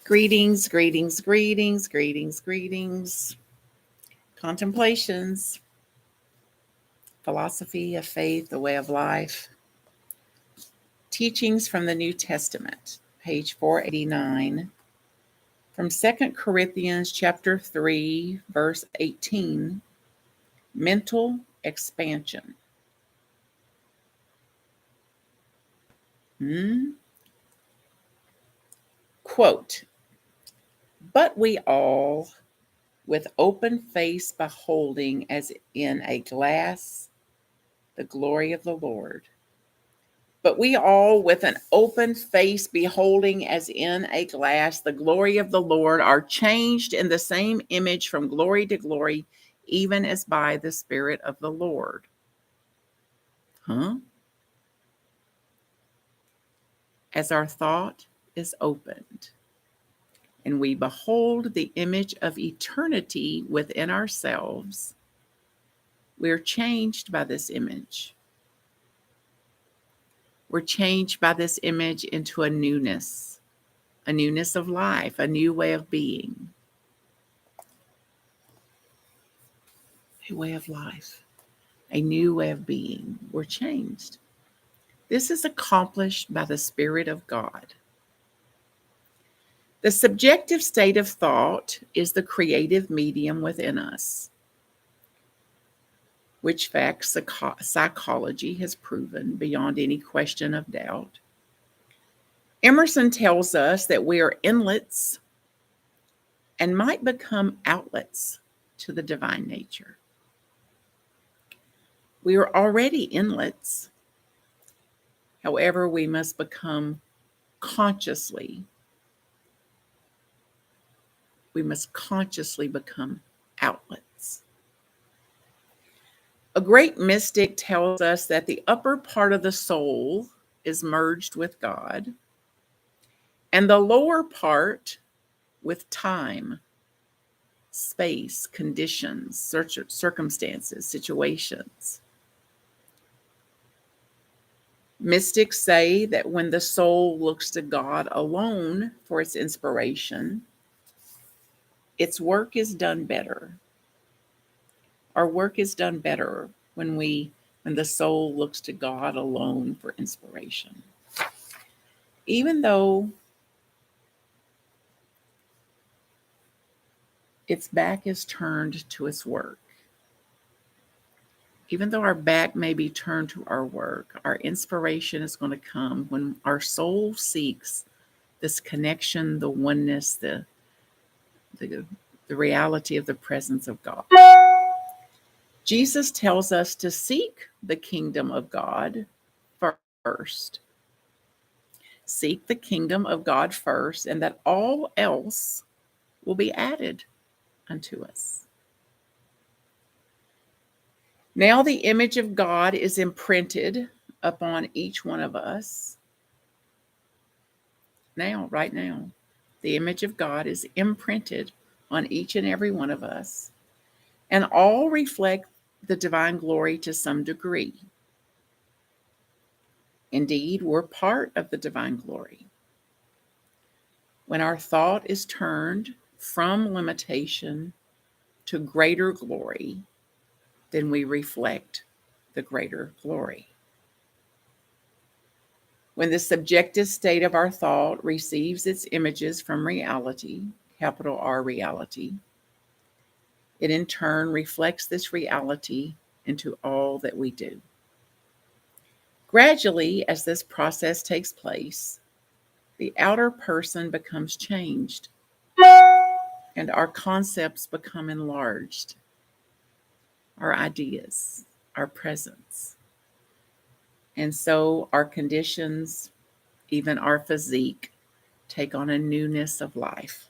Greetings, greetings, greetings, greetings, greetings. Contemplations, philosophy of faith, the way of life. Teachings from the New Testament, page 489. From 2 Corinthians chapter 3, verse 18. Mental expansion. Quote, but we all, with open face beholding as in a glass the glory of the Lord. But we all, with an open face beholding as in a glass the glory of the Lord, are changed in the same image from glory to glory, even as by the Spirit of the Lord. As our thought is opened, and we behold the image of eternity within ourselves, we're changed by this image. We're changed by this image into a newness of life, a new way of being. A way of life, a new way of being. We're changed. This is accomplished by the Spirit of God. The subjective state of thought is the creative medium within us, which fact psychology has proven beyond any question of doubt. Emerson tells us that we are inlets and might become outlets to the divine nature. We are already inlets. However, we must become consciously become outlets. A great mystic tells us that the upper part of the soul is merged with God, and the lower part with time, space, conditions, circumstances, situations. Mystics say that when the soul looks to God alone for its inspiration, its work is done better. Our work is done better when the soul looks to God alone for inspiration. Even though its back is turned to its work, even though our back may be turned to our work, our inspiration is going to come when our soul seeks this connection, the oneness, the reality of the presence of God. Jesus tells us to seek the kingdom of God first. Seek the kingdom of God first, and that all else will be added unto us. Now the image of God is imprinted upon each one of us. Now, right now, the image of God is imprinted on each and every one of us, and all reflect the divine glory to some degree. Indeed, we're part of the divine glory. When our thought is turned from limitation to greater glory, then we reflect the greater glory. When the subjective state of our thought receives its images from reality, capital R reality, it in turn reflects this reality into all that we do. Gradually, as this process takes place, the outer person becomes changed and our concepts become enlarged, our ideas, our presence. And so our conditions, even our physique, take on a newness of life.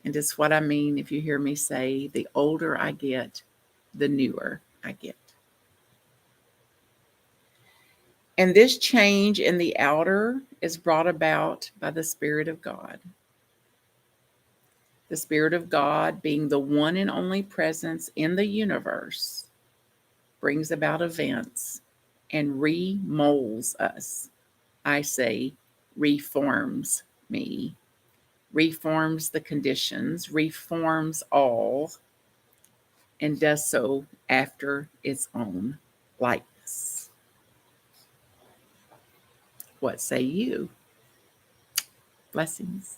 And it's what I mean if you hear me say, the older I get, the newer I get. And this change in the outer is brought about by the Spirit of God. The Spirit of God, being the one and only presence in the universe, brings about events and remolds us. I say, reforms me reforms the conditions, reforms all, and does so after its own likeness. What say you? Blessings.